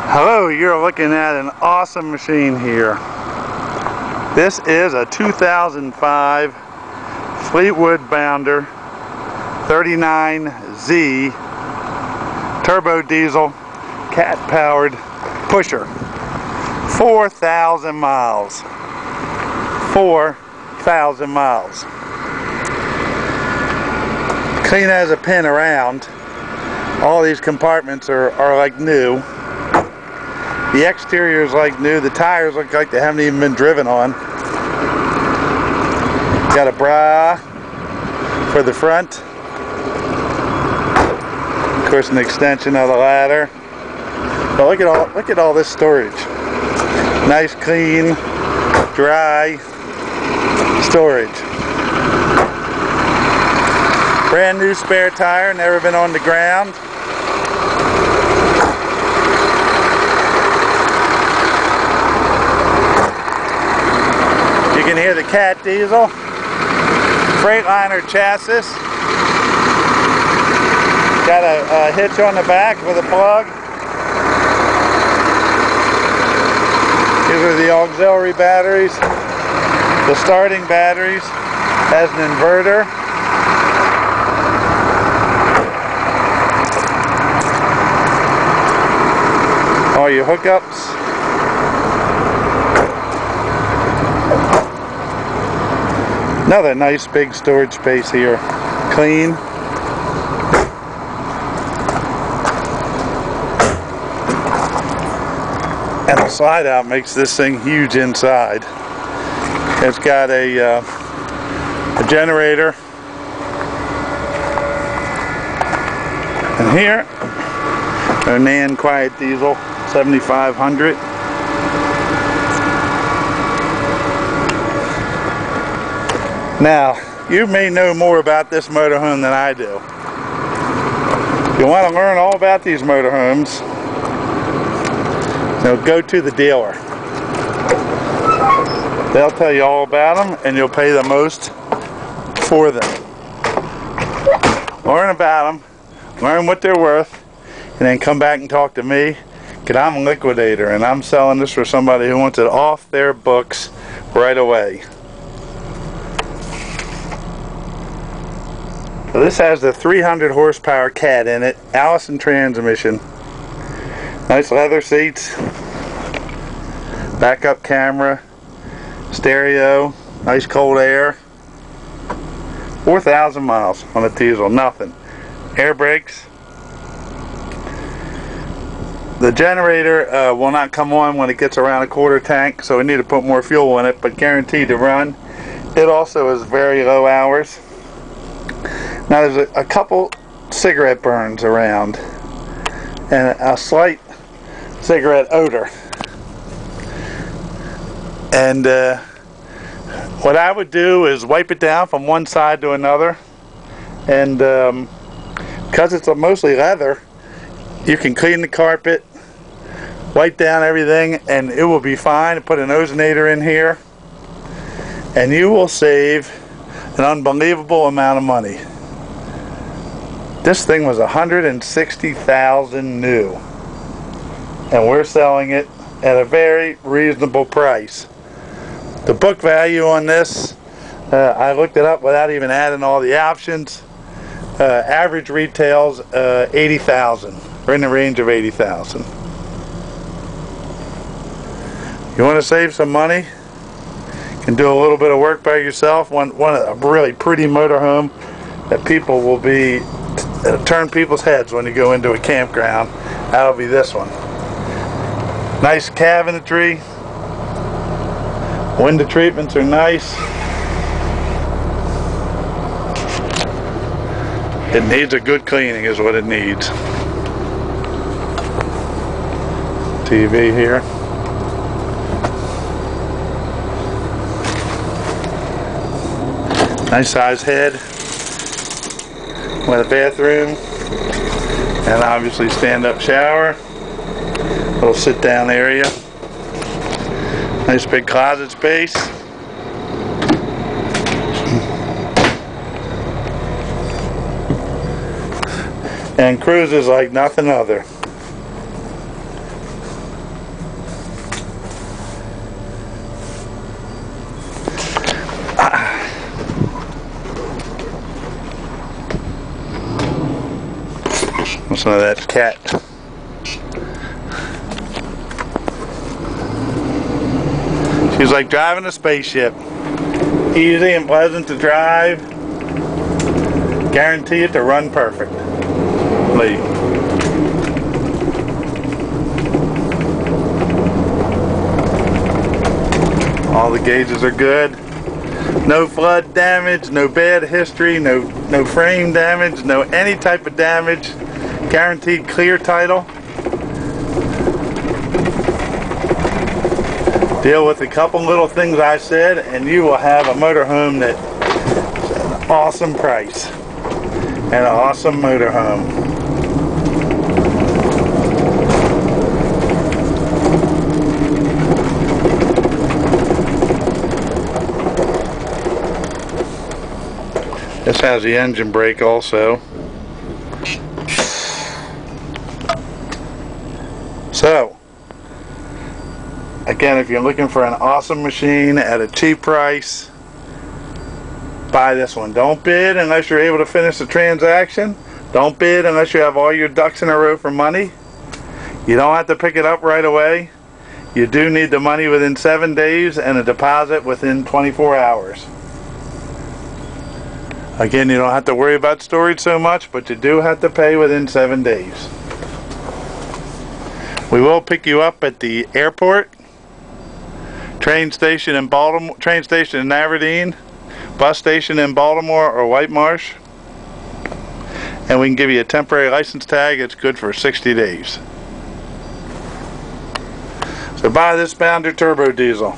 Hello, you're looking at an awesome machine here. This is a 2005 Fleetwood Bounder 39Z turbo diesel cat powered pusher. 4,000 miles. 4,000 miles. Clean as a pin around. All these compartments are like new. The exterior is like new. The tires look like they haven't even been driven on. Got a bra for the front. Of course, an extension of the ladder. But look at all this storage. Nice, clean, dry storage. Brand new spare tire, never been on the ground. You can hear the cat diesel. Freightliner chassis. Got a hitch on the back with a plug. These are the auxiliary batteries. The starting batteries has an inverter. All your hookups. Another nice big storage space here. Clean. And the slide out makes this thing huge inside. It's got a generator. And here, a Nan Quiet Diesel 7500. Now, you may know more about this motorhome than I do. If you want to learn all about these motorhomes, go to the dealer. They'll tell you all about them, and you'll pay the most for them. Learn about them, learn what they're worth, and then come back and talk to me, because I'm a liquidator, and I'm selling this for somebody who wants it off their books right away. So this has the 300 horsepower cat in it, Allison transmission. Nice leather seats, backup camera, stereo, nice cold air. 4,000 miles on a diesel, nothing. Air brakes. The generator will not come on when it gets around a quarter tank, so we need to put more fuel in it, but guaranteed to run. It also is very low hours. Now there's a couple cigarette burns around and a slight cigarette odor. And what I would do is wipe it down from one side to another, and because it's mostly leather, you can clean the carpet, wipe down everything, and it will be fine. Put an ozonator in here and you will save an unbelievable amount of money. This thing was $160,000 new, and we're selling it at a very reasonable price. The book value on this, I looked it up without even adding all the options. Average retails $80,000. We're in the range of $80,000. You want to save some money? You can do a little bit of work by yourself. One a really pretty motorhome that people will be turn people's heads when you go into a campground. That'll be this one. Nice cabinetry. Window treatments are nice. It needs a good cleaning is what it needs. TV here. Nice size head with a bathroom and obviously stand-up shower. Little sit-down area. Nice big closet space. And cruises like nothing other. Listen to that cat. She's like driving a spaceship. Easy and pleasant to drive. Guarantee it to run perfectly. All the gauges are good. No flood damage, no bad history, no frame damage, no any type of damage. Guaranteed clear title. Deal with a couple little things I said and you will have a motorhome that's an awesome price and an awesome motorhome. This has the engine brake also. So, again, if you're looking for an awesome machine at a cheap price, buy this one. Don't bid unless you're able to finish the transaction. Don't bid unless you have all your ducks in a row for money. You don't have to pick it up right away. You do need the money within 7 days and a deposit within 24 hours. Again, you don't have to worry about storage so much, but you do have to pay within 7 days. We will pick you up at the airport, train station in Baltimore, train station in Aberdeen, bus station in Baltimore or White Marsh, and we can give you a temporary license tag. It's good for 60 days. So buy this Bounder turbo diesel.